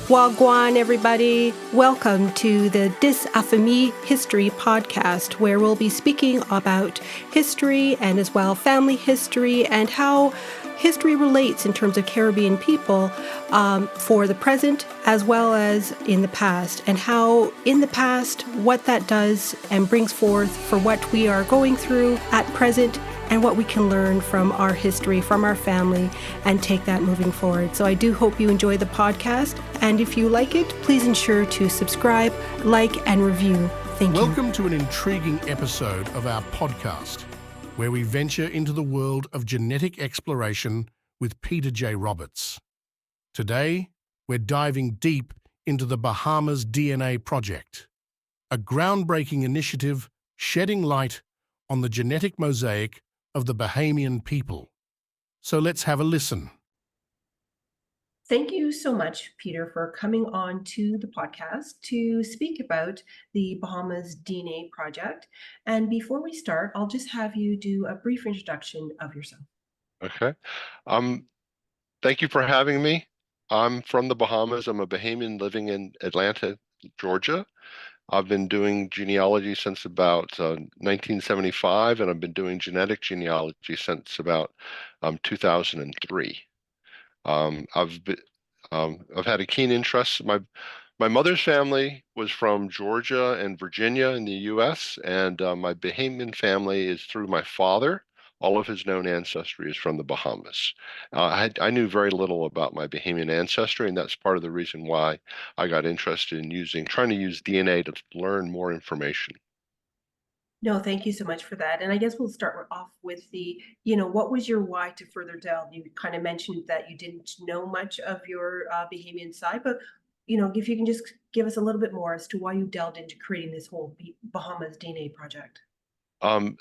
Wagwan, everybody. Welcome to the Dis Affamie History podcast, where we'll be speaking about history and as well family history and how history relates in terms of Caribbean people for the present as well as in the past, and how in the past what that does and brings forth for what we are going through at present and what we can learn from our history, from our family, and take that moving forward. So I do hope you enjoy the podcast. And if you like it, please ensure to subscribe, like, and review. Thank you. Welcome to an intriguing episode of our podcast, where we venture into the world of genetic exploration with Peter J. Roberts. Today, we're diving deep into the Bahamas DNA project, a groundbreaking initiative shedding light on the genetic mosaic of the Bahamian people. So let's have a listen. Thank you so much, Peter, for coming on to the podcast to speak about the Bahamas DNA project. And before we start, I'll just have you do a brief introduction of yourself. Okay. Thank you for having me. I'm from the Bahamas. I'm a Bahamian living in Atlanta, Georgia. I've been doing genealogy since about 1975, and I've been doing genetic genealogy since about 2003. I've had a keen interest. My mother's family was from Georgia and Virginia in the U.S., and my Bahamian family is through my father. All of his known ancestry is from the Bahamas. I knew very little about my Bahamian ancestry, and that's part of the reason why I got interested in trying to use DNA to learn more information. No, thank you so much for that. And I guess we'll start off with what was your why to further delve? You kind of mentioned that you didn't know much of your Bahamian side, but, if you can just give us a little bit more as to why you delved into creating this whole Bahamas DNA project. Um,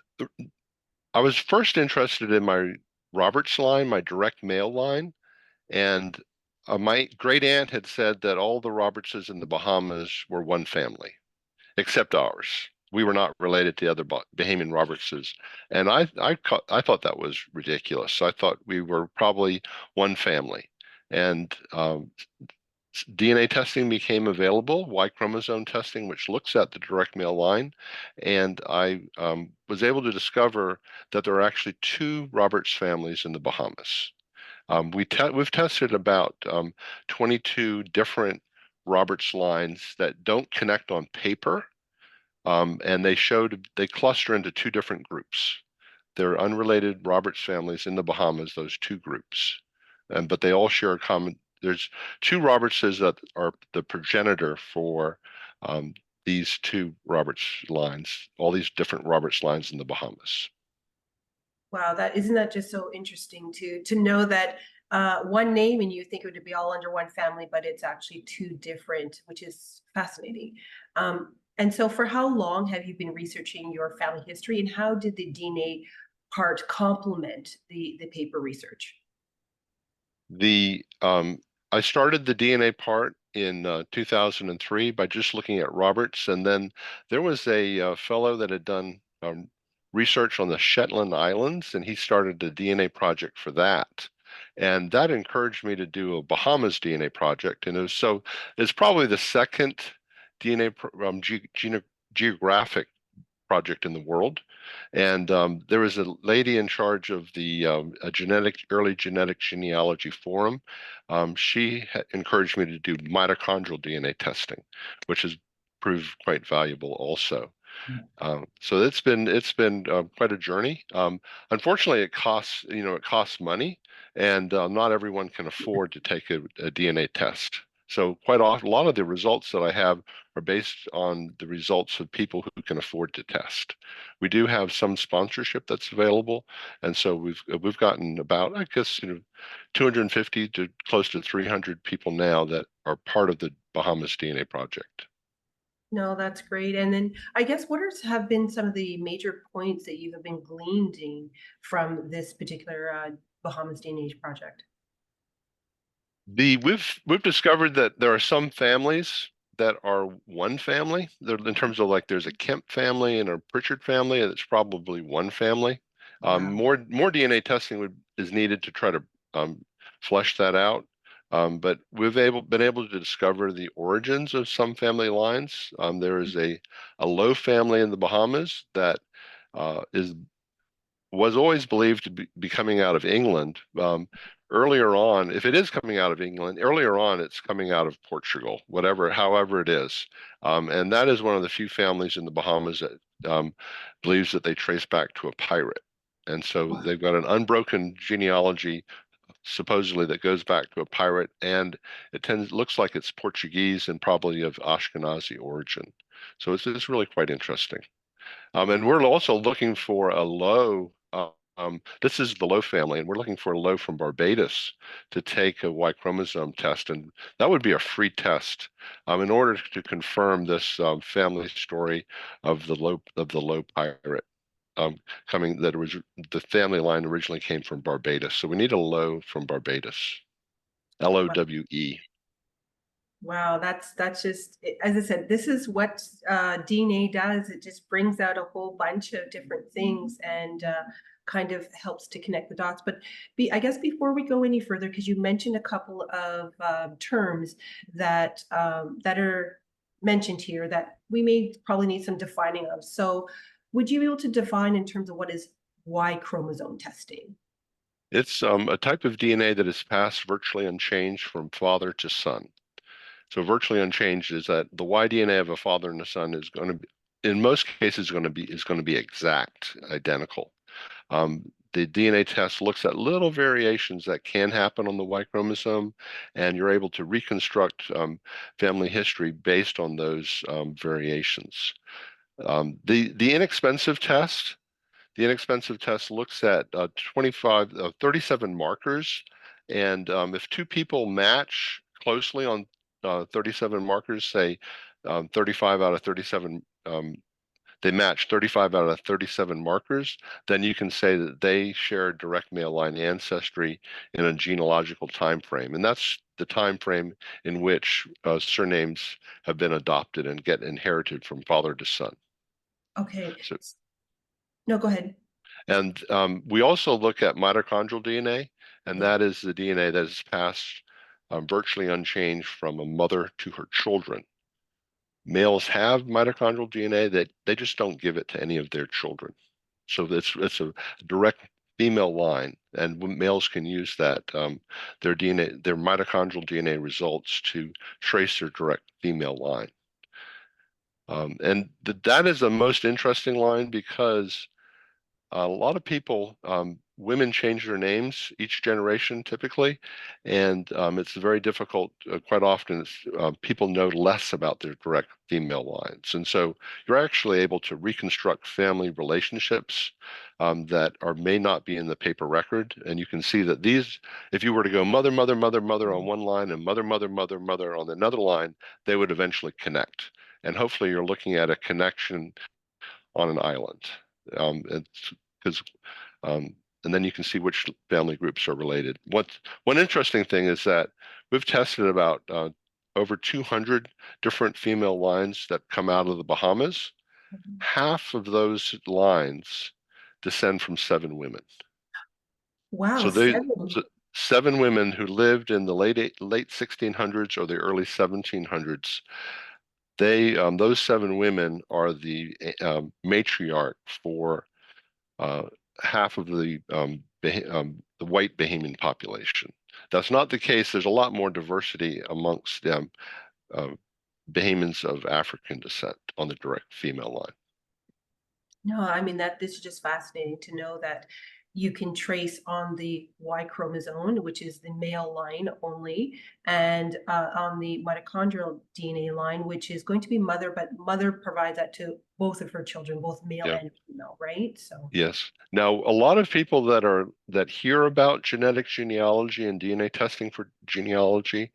I was first interested in my Roberts line, my direct male line, and my great aunt had said that all the Robertses in the Bahamas were one family, except ours. We were not related to the other Bahamian Robertses, and I thought that was ridiculous. I thought we were probably one family, and DNA testing became available, Y chromosome testing, which looks at the direct male line, and I was able to discover that there are actually two Roberts families in the Bahamas. We've tested about 22 different Roberts lines that don't connect on paper, and they cluster into two different groups. They're unrelated Roberts families in the Bahamas, those two groups, but they all share a common. There's two Robertses that are the progenitor for these two Roberts lines, all these different Roberts lines in the Bahamas. Wow, isn't that just so interesting to know that one name and you think it would be all under one family, but it's actually two different, which is fascinating. And so for how long have you been researching your family history, and how did the DNA part complement the paper research? I started the DNA part in 2003 by just looking at Roberts, and then there was a fellow that had done research on the Shetland Islands, and he started a DNA project for that. And that encouraged me to do a Bahamas DNA project. And it's probably the second DNA geographic project in the world. And there was a lady in charge of the early genetic genealogy forum. She encouraged me to do mitochondrial DNA testing, which has proved quite valuable also. So it's been quite a journey. Unfortunately, it costs money, and not everyone can afford to take a DNA test. So quite often, a lot of the results that I have are based on the results of people who can afford to test. We do have some sponsorship that's available, and so we've gotten about, I guess, 250 to close to 300 people now that are part of the Bahamas DNA project. No, that's great. And then I guess have been some of the major points that you have been gleaning from this particular Bahamas DNA project? We've discovered that there are some families that are one family. In terms of, like, there's a Kemp family and a Pritchard family, and it's probably one family. Wow. More DNA testing is needed to try to flesh that out. But we've been able to discover the origins of some family lines. There is a Low family in the Bahamas that is was always believed to be coming out of England. Earlier on, if it is coming out of England, earlier on it's coming out of Portugal, however it is. And that is one of the few families in the Bahamas that believes that they trace back to a pirate. And so they've got an unbroken genealogy supposedly that goes back to a pirate, and looks like it's Portuguese and probably of Ashkenazi origin. So it's really quite interesting. And we're also looking for a Low. This is the Low family, and we're looking for a Low from Barbados to take a Y chromosome test, and that would be a free test in order to confirm this family story of the Low pirate. Coming that was The family line originally came from Barbados, so we need a Low from Barbados, Lowe. Wow, that's just, as I said, this is what DNA does. It just brings out a whole bunch of different things and kind of helps to connect the dots. But I guess before we go any further, because you mentioned a couple of terms that that are mentioned here that we may probably need some defining of. So, would you be able to define in terms of what is Y chromosome testing? It's a type of DNA that is passed virtually unchanged from father to son. So virtually unchanged is that the Y-DNA of a father and a son is going to be, in most cases, going to be exact, identical. The DNA test looks at little variations that can happen on the Y chromosome, and you're able to reconstruct family history based on those variations. The inexpensive test The inexpensive test looks at 37 markers. And if two people match closely on 37 markers, say 35 out of 37, they match 35 out of 37 markers, then you can say that they share direct male line ancestry in a genealogical time frame. And that's the time frame in which surnames have been adopted and get inherited from father to son. Okay. So No, go ahead. And we also look at mitochondrial DNA, and Yeah. that is the DNA that is passed virtually unchanged from a mother to her children. Males have mitochondrial DNA that they just don't give it to any of their children. So it's a direct female line, and males can use that their mitochondrial DNA results to trace their direct female line. And that is the most interesting line because a lot of people, women change their names each generation typically, and it's very difficult. Quite often, people know less about their direct female lines, and so you're actually able to reconstruct family relationships that may not be in the paper record, and you can see that if you were to go mother, mother, mother, mother on one line and mother, mother, mother, mother on another line, they would eventually connect, and hopefully, you're looking at a connection on an island. It's because and then you can see which family groups are related. One interesting thing is that we've tested about over 200 different female lines that come out of the Bahamas. Half of those lines descend from 7 women. Wow, So seven. so 7 women who lived in the late 1600s or the early 1700s. Those 7 women are the matriarch for uh, half of the white Bahamian population. That's not the case. There's a lot more diversity amongst them, uh, Bahamians of African descent on the direct female line. No, I mean that this is just fascinating to know that you can trace on the Y chromosome, which is the male line only, and on the mitochondrial DNA line, which is going to be mother, but mother provides that to both of her children, both male Yeah. and female, right? So, Yes. Now, a lot of people that hear about genetic genealogy and DNA testing for genealogy,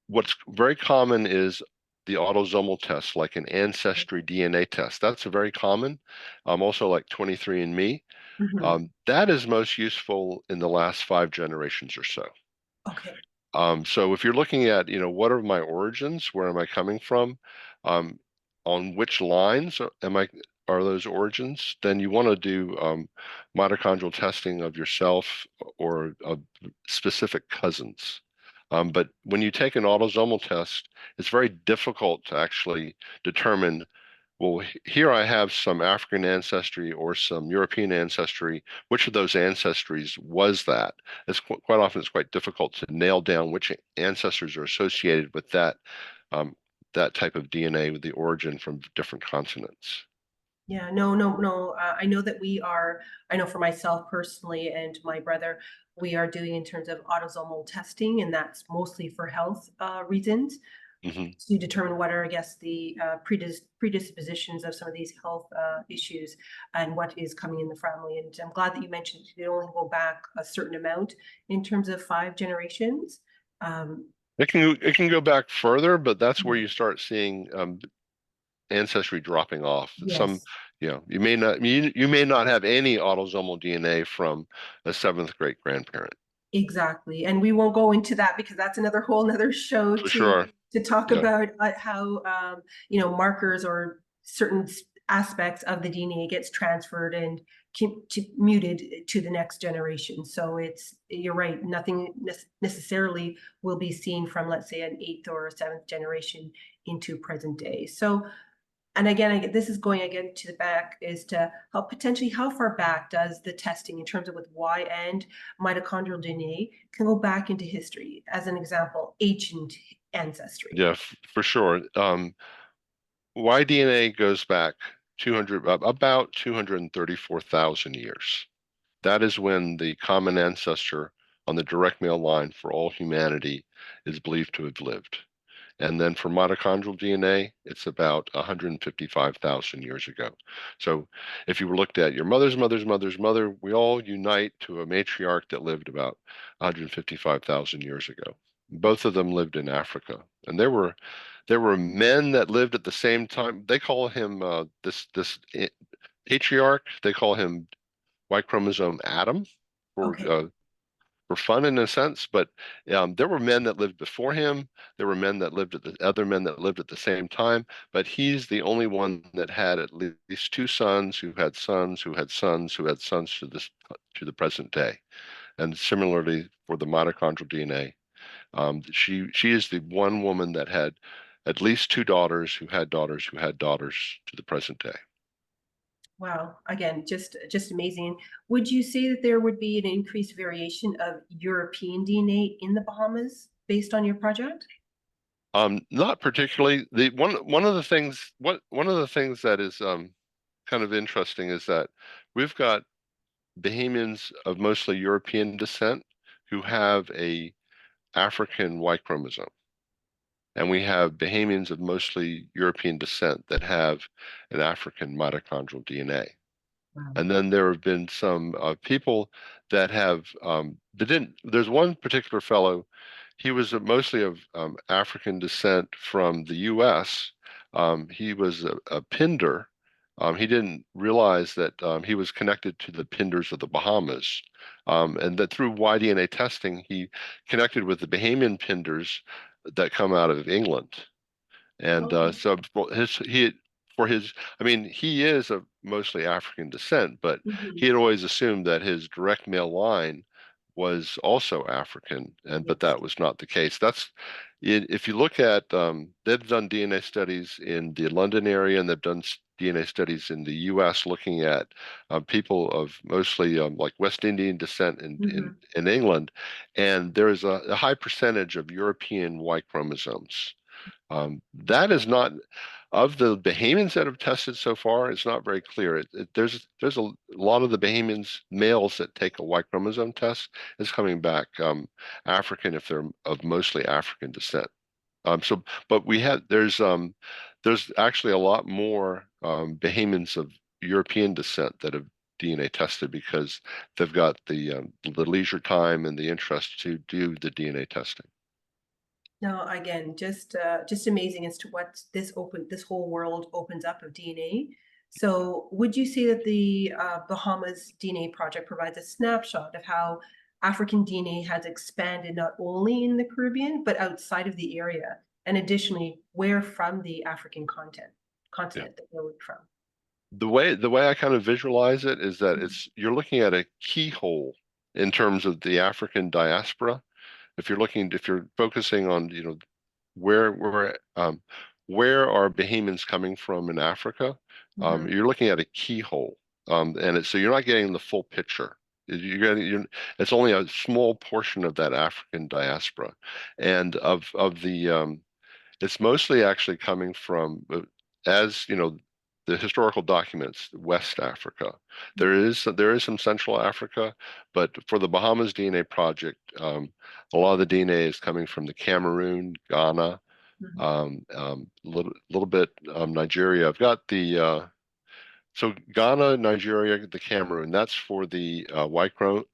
what's very common is the autosomal test, like an ancestry DNA test. That's a very common. Also, like 23andMe. mhm. That is most useful in the last 5 generations or so. Okay. So if you're looking at, what are my origins? Where am I coming from? Um, on which lines are those origins? Then you want to do mitochondrial testing of yourself or of specific cousins. But when you take an autosomal test, it's very difficult to actually determine, well, here I have some African ancestry or some European ancestry. Which of those ancestries was that? Quite often it's quite difficult to nail down which ancestors are associated with um, that type of DNA with the origin from different continents. Yeah, no, no, no. I know that I know for myself personally and my brother, we are doing in terms of autosomal testing, and that's mostly for health reasons Hmm. to determine what are, I guess, the predispositions of some of these health issues and what is coming in the family. And I'm glad that you mentioned you only go back a certain amount in terms of 5 generations. Um, It can go back further, but that's where you start seeing ancestry dropping off. Some, yes. you may not have any autosomal DNA from a seventh great grandparent. Exactly. And we won't go into that because that's another whole nother show For sure. to talk Yeah. about how markers or certain aspects of the DNA gets transferred and muted to the next generation. So you're right, nothing necessarily will be seen from, let's say, an eighth or a seventh generation into present day. So, and again, this is going again to the back is to how potentially how far back does the testing in terms of with Y and mitochondrial DNA can go back into history? As an example, ancient ancestry. Yeah, for sure. Y-DNA goes back 200, about 234,000 years. That is when the common ancestor on the direct male line for all humanity is believed to have lived. And then for mitochondrial DNA, it's about 155,000 years ago. So if you were looked at your mother's mother's mother's mother, we all unite to a matriarch that lived about 155,000 years ago. Both of them lived in Africa, and there were men that lived at the same time. They call him patriarch. They call him Y chromosome Adam for Okay. uh, for fun in a sense, but there were men that lived before him. There were men that lived at the other men that lived at the same time, but he's the only one that had at least two sons who had sons who had sons who had sons to the present day. And similarly for the mitochondrial DNA, she is the one woman that had at least two daughters who had daughters who had daughters to the present day. Wow. Again, just amazing. Would you say that there would be an increased variation of European DNA in the Bahamas based on your project? Not particularly. The one of the things that is kind of interesting is that we've got Bahamians of mostly European descent who have a African Y chromosome, and we have Bahamians of mostly European descent that have an African mitochondrial DNA. Wow. And then there have been some people that have that didn't. There's one particular fellow. He was mostly of African descent from the U.S. He was a Pindar. He didn't realize that he was connected to the Pindars of the Bahamas, and that through Y-DNA testing, he connected with the Bahamian Pindars that come out of England. And Okay. so for his, I mean, he is of mostly African descent, but he Mhm. had always assumed that his direct male line was also African, and but Yes. that was not the case. If you look at, they've done DNA studies in the London area, and they've done DNA studies in the U.S. looking at people of mostly like West Indian descent Mhm. in England, and there is a high percentage of European Y chromosomes. That is not of the Bahamians that have tested so far. It's not very clear. There's a lot of the Bahamians males that take a Y chromosome test is coming back African if they're of mostly African descent. But there's actually a lot more Bahamians of European descent that have DNA tested because they've got the leisure time and the interest to do the DNA testing. No, again, just amazing as to what this whole world opens up of DNA. So, would you say that the Bahamas DNA project provides a snapshot of how African DNA has expanded not only in the Caribbean but outside of the area, and additionally, where from the African Yeah. continent that we're from? The way I kind of visualize it is that Mhm. you're looking at a keyhole in terms of the African diaspora, if you're focusing on, where where are Bahamians coming from in Africa, Hmm. you're looking at a keyhole, so you're not getting the full picture. It's only a small portion of that African diaspora, and of the it's mostly actually coming from, as you know, the historical documents, West Africa. There is some Central Africa, but for the Bahamas DNA project, a lot of the DNA is coming from the Cameroon, Ghana, little bit Nigeria. I've got the so Ghana, Nigeria, the Cameroon. That's for the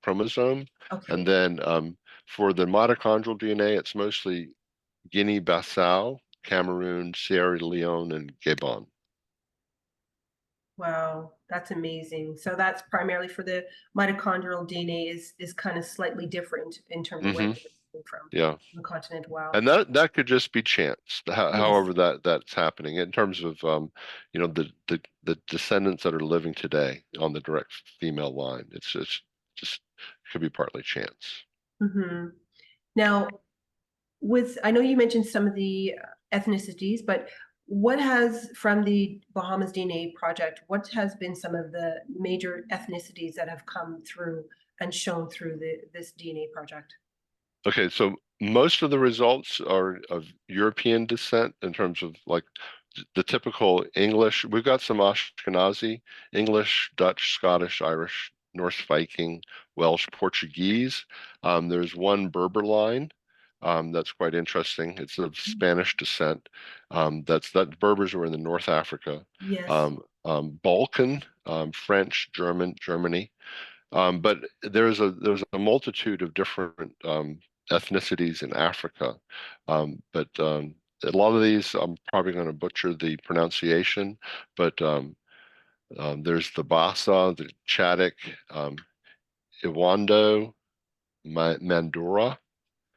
chromosome, and Okay. then for the mitochondrial DNA, it's mostly Guinea-Bissau, Cameroon, Sierra Leone, and Gabon. Wow, that's amazing. So that's primarily for the mitochondrial DNA is kind of slightly different in terms of where Hmm. it's coming from Yeah. the continent. Wow. And that could just be chance, Yes. however that's happening in terms of the descendants that are living today on the direct female line. It's just could be partly chance. Hmm. Now, with I know you mentioned some of the ethnicities, but what has from the Bahamas DNA project, what has been some of the major ethnicities that have come through and shown through this DNA project? Okay, so most of the results are of European descent in terms of like the typical English. We've got some Ashkenazi, English, Dutch, Scottish, Irish, Norse Viking, Welsh, Portuguese. There's one Berber line that's quite interesting. It's of Spanish descent. That Berbers were in the North Africa. Yes. Balkan, French, Germany. But there's a multitude of different ethnicities in Africa. But a lot of these, I'm probably going to butcher the pronunciation, but there's the Bassa, the Chadic, Iwando, Mandura,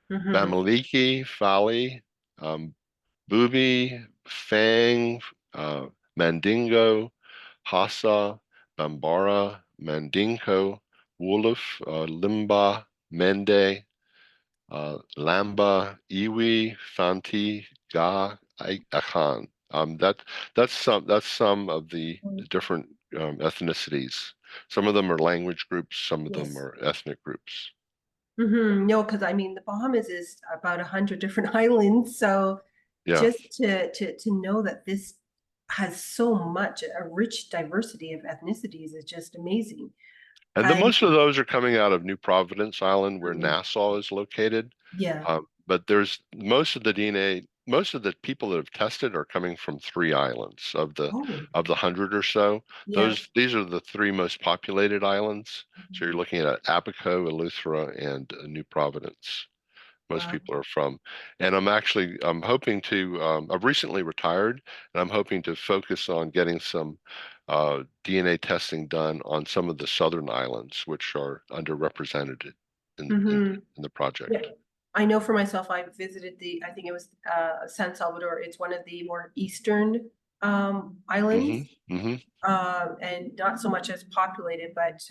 Hmm. Bamileke, Fali, um, Bubi, Fang, Mandingo, Hassa, Bambara, Mandinko, Wolof, Limba, Mende, Lamba, Iwi, Fanti, Ga, Akan. That's some of the different ethnicities. Some of them are language groups, some of them Yes. are ethnic groups. No, because I mean the Bahamas is about 100 different islands, so Yeah. just to know that this has so much a rich diversity of ethnicities is just amazing. And And most of those are coming out of New Providence Island, where mhm, Nassau is located. yeah. But there's most of the DNA, most of the people that have tested are coming from three islands Oh, of the 100 or so. yeah. These are the three most populated islands. So you're Mhm. looking at Abaco, Eleuthera, and New Providence. Most Wow. people are from. And I'm hoping to, I've recently retired, and I'm hoping to focus on getting some DNA testing done on some of the southern islands, which are underrepresented Hmm. in the Yeah. project. I know for myself, I visited I think it was San Salvador. It's one of the more eastern Hmm. islands. Hmm. And not so much as populated, but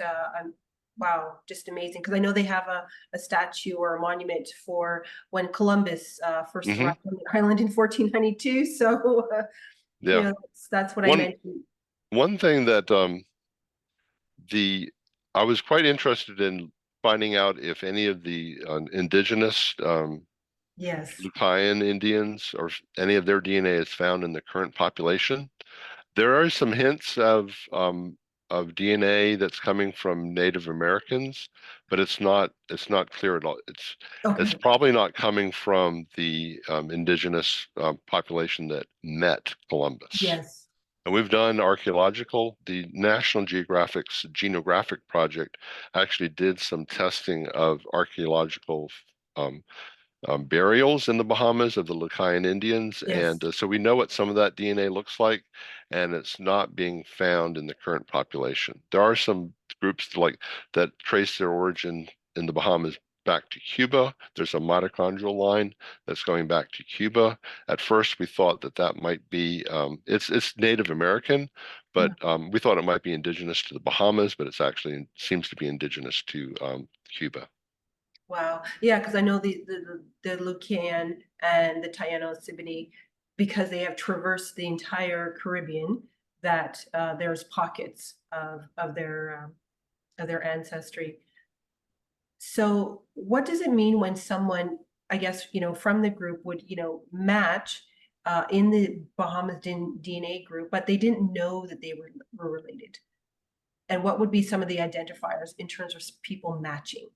wow, just amazing. Because I know they have a statue or a monument for when Columbus first Hmm. arrived on the island in 1492. So, Yeah. that's what I One mentioned. one thing that the I was quite interested in finding out if any of the indigenous Yes. Lucayan Indians or any of their DNA is found in the current population. There are some hints of DNA that's coming from Native Americans, but it's not clear at all. It's Okay. probably not coming from the indigenous population that met Columbus. Yes. And we've done the National Geographic's Genographic Project actually did some testing of archaeological um, burials in the Bahamas of the Lucayan Indians, and Yes. so we know what some of that DNA looks like, and it's not being found in the current population. There are some groups that trace their origin in the Bahamas back to Cuba. There's a mitochondrial line that's going back to Cuba. At first, we thought that might be it's Native American, but we thought it might be indigenous to the Bahamas, but it's actually seems to be indigenous to Cuba. Wow. Yeah, because I know the Lucan and the Taino Siboney, because they have traversed the entire Caribbean, that there's pockets of their ancestry. So what does it mean when someone, I guess, from the group would, match in the Bahamas DNA group, but they didn't know that they were related? And what would be some of the identifiers in terms of people matching?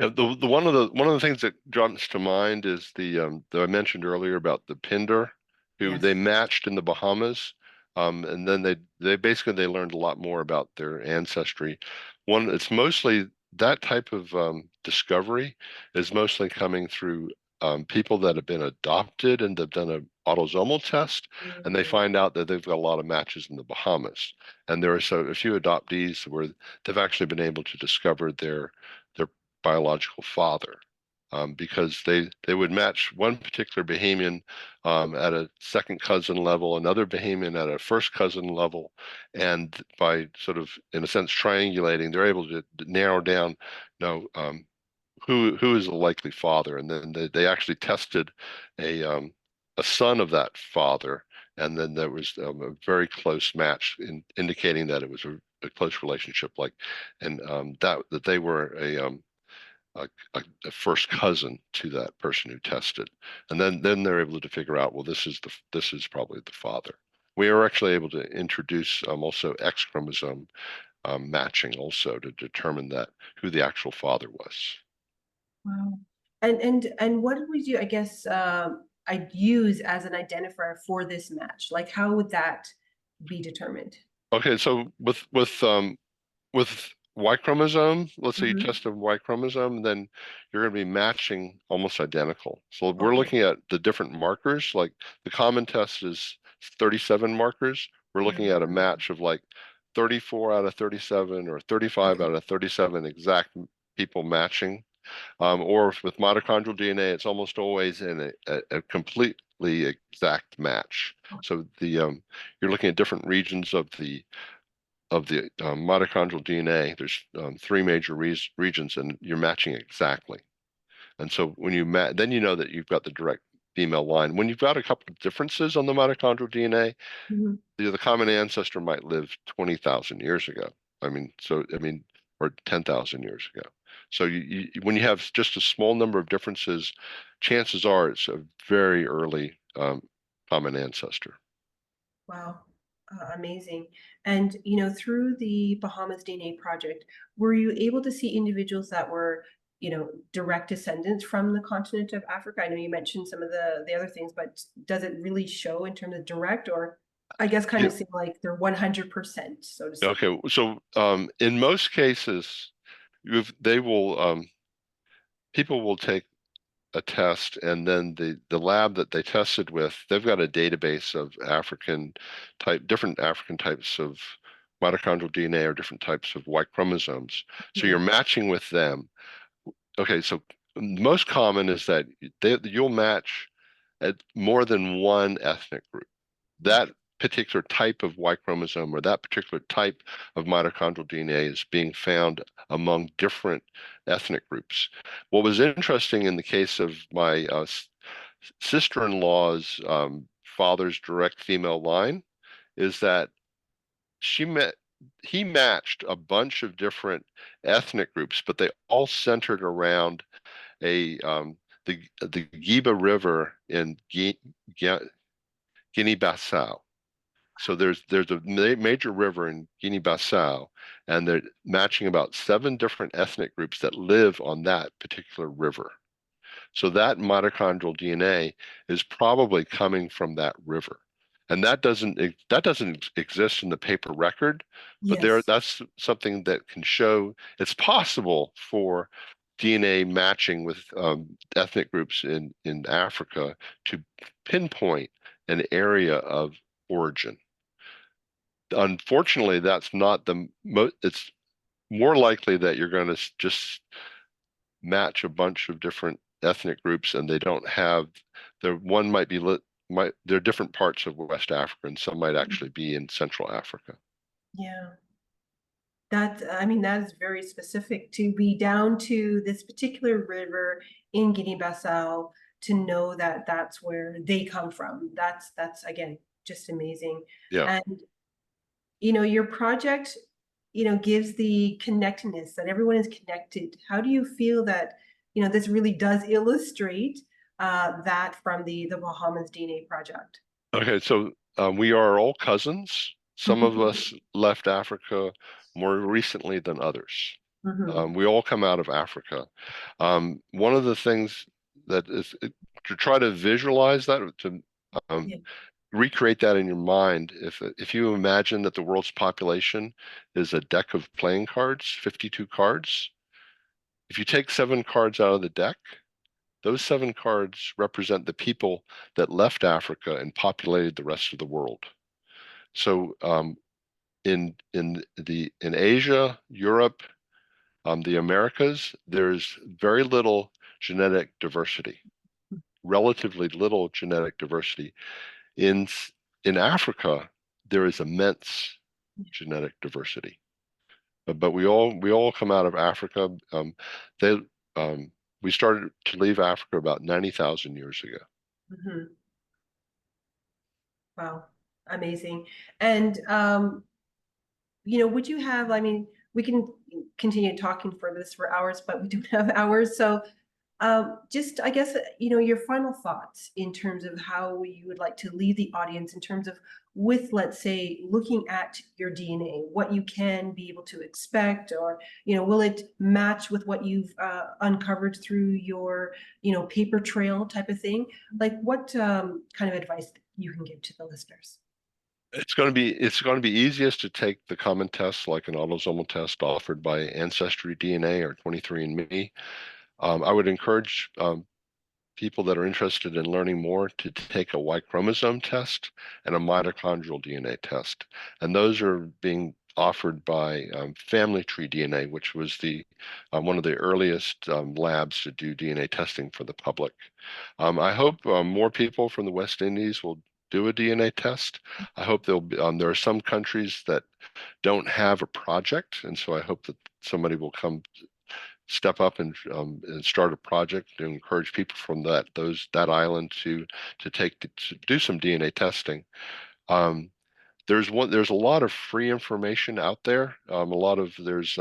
Yeah, the one of the things that jumps to mind is the that I mentioned earlier about the Pinder, who Yes. they matched in the Bahamas, and then they basically they learned a lot more about their ancestry. One, it's mostly that type of discovery is mostly coming through people that have been adopted and they've done an autosomal test, and they Mhm. find out that they've got a lot of matches in the Bahamas, and there are so a few adoptees where they've actually been able to discover their biological father, because they would match one particular Bahamian at a second cousin level, another Bahamian at a first cousin level, and by sort of, in a sense, triangulating, they're able to narrow down, who is the likely father, and then they actually tested a son of that father, and then there was a very close match indicating that it was a close relationship, like, and that they were a, a first cousin to that person who tested, and then they're able to figure out, well, this is probably the father. We are actually able to introduce also X chromosome matching also to determine that who the actual father was. Wow. And what would you, I guess, I'd use as an identifier for this match? Like, how would that be determined? Okay, so with Y chromosome, let's say you Hmm. test a Y chromosome, then you're going to be matching almost identical. So we're Okay. looking at the different markers. Like the common test is 37 markers. We're looking at a Mhm. match of like 34 out of 37 or 35 Okay. out of 37 exact people matching. Or with mitochondrial DNA, it's almost always in a completely exact match. So you're looking at different regions of the mitochondrial DNA. There's three major regions, and you're matching exactly. And so when then you know that you've got the direct female line. When you've got a couple of differences on the mitochondrial DNA, Mhm. the common ancestor might live 20,000 years ago. Or 10,000 years ago. So when you have just a small number of differences, chances are it's a very early common ancestor. Wow. Amazing. And, through the Bahamas DNA project, were you able to see individuals that were, direct descendants from the continent of Africa? I know you mentioned some of the other things, but does it really show in terms of direct, or I guess kind Yeah. of seem like they're 100%, so to speak? Okay. So in most cases, they will people will take a test, and then the lab that they tested with, they've got a database of different African types of mitochondrial DNA or different types of Y chromosomes. So you're Mhm. matching with them. Okay, so most common is that you'll match at more than one ethnic group. That particular type of Y chromosome or that particular type of mitochondrial DNA is being found among different ethnic groups. What was interesting in the case of my sister-in-law's father's direct female line is that she met he matched a bunch of different ethnic groups, but they all centered around a the Giba River in Guinea-Bissau. So there's a major river in Guinea-Bissau, and they're matching about seven different ethnic groups that live on that particular river. So that mitochondrial DNA is probably coming from that river. And that doesn't exist in the paper record, but Yes. that's something that can show it's possible for DNA matching with ethnic groups in Africa to pinpoint an area of origin. Unfortunately, that's not it's more likely that you're going to just match a bunch of different ethnic groups, and they don't have the one might be lit might they're different parts of West Africa, and some might actually be in Central Africa. Yeah. I mean, that is very specific to be down to this particular river in Guinea-Bissau to know that that's where they come from. That's again, just amazing. Yeah. And, your project, gives the connectedness that everyone is connected. How do you feel that, this really does illustrate that from the Bahamas DNA project? Okay, so we are all cousins. Some of Mhm. us left Africa more recently than others. Mhm. We all come out of Africa. One of the things that is to try to visualize that, to um, Yeah. recreate that in your mind. If you imagine that the world's population is a deck of playing cards, 52 cards, if you take 7 cards out of the deck, those 7 cards represent the people that left Africa and populated the rest of the world. So in Asia, Europe, the Americas, there's very little genetic diversity, relatively little genetic diversity. In in Africa, there is immense genetic diversity. But we all come out of Africa. They we started to leave Africa about 90,000 years ago. Mhm. Wow, amazing. And would you have, I mean, we can continue talking for this for hours, but we don't have hours. So just, I guess, your final thoughts in terms of how you would like to lead the audience in terms of with, let's say, looking at your DNA, what you can be able to expect, or, will it match with what you've uncovered through your, paper trail type of thing? Like what kind of advice you can give to the listeners? It's going to be easiest to take the common tests like an autosomal test offered by Ancestry DNA or 23andMe. I would encourage people that are interested in learning more to take a Y chromosome test and a mitochondrial DNA test. And those are being offered by Family Tree DNA, which was the one of the earliest labs to do DNA testing for the public. I hope more people from the West Indies will do a DNA test. I hope there are some countries that don't have a project, and so I hope that somebody will come step up and start a project to encourage people from that island to do some DNA testing. Um, there's a lot of free information out there. A lot of there's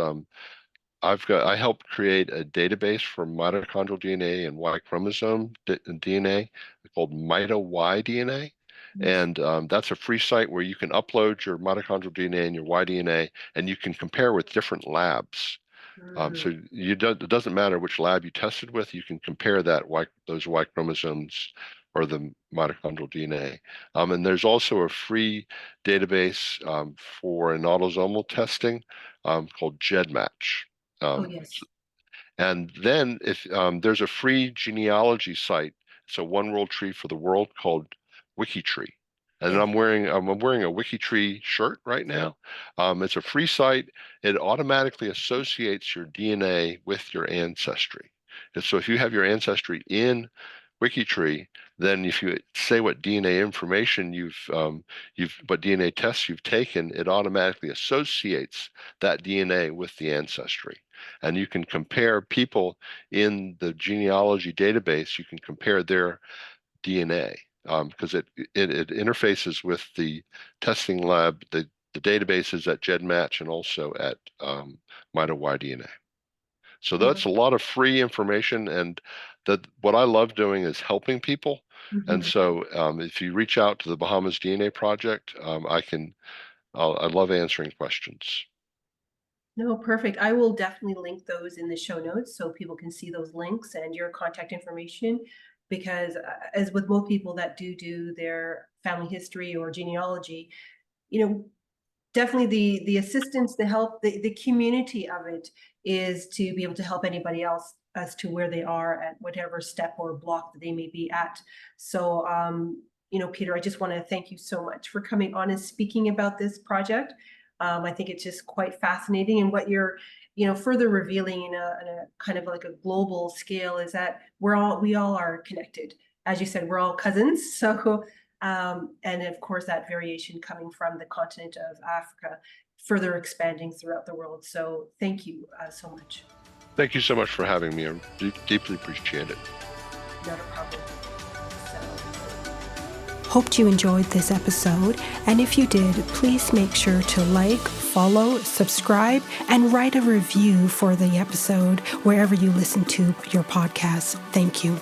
I helped create a database for mitochondrial DNA and Y chromosome DNA called MitoY DNA. Yes. And that's a free site where you can upload your mitochondrial DNA and your Y DNA, and you can compare with different labs. So Mm. it doesn't matter which lab you tested with, you can compare those Y chromosomes or the mitochondrial DNA. And there's also a free database for an autosomal testing called GEDmatch. Oh, Um, yes. and then if there's a free genealogy site, it's a one world tree for the world called WikiTree. And Yes. I'm wearing a WikiTree shirt right now. It's a free site. It automatically associates your DNA with your ancestry. And so if you have your ancestry in WikiTree, then if you say what DNA information what DNA tests you've taken, it automatically associates that DNA with the ancestry. And you can compare people in the genealogy database, you can compare their DNA because it interfaces with the testing lab, the databases at GEDmatch and also at MitoY DNA. So that's a lot of free information, and that what I love doing is helping people. And Mhm. so if you reach out to the Bahamas DNA Project, I love answering questions. No, perfect. I will definitely link those in the show notes so people can see those links and your contact information. Because as with most people that do their family history or genealogy, you know, definitely the assistance, the help, the community of it is to be able to help anybody else as to where they are at whatever step or block that they may be at. So, Peter, I just want to thank you so much for coming on and speaking about this project. I think it's just quite fascinating, and what you're, further revealing in a kind of like a global scale is that we all are connected. As you said, we're all cousins. So and of course, that variation coming from the continent of Africa. further expanding throughout the world. So thank you so much. Thank you so much for having me. I deeply appreciate it. Not a problem. Hoped you enjoyed this episode, and if you did, please make sure to like, follow, subscribe, and write a review for the episode wherever you listen to your podcasts. Thank you.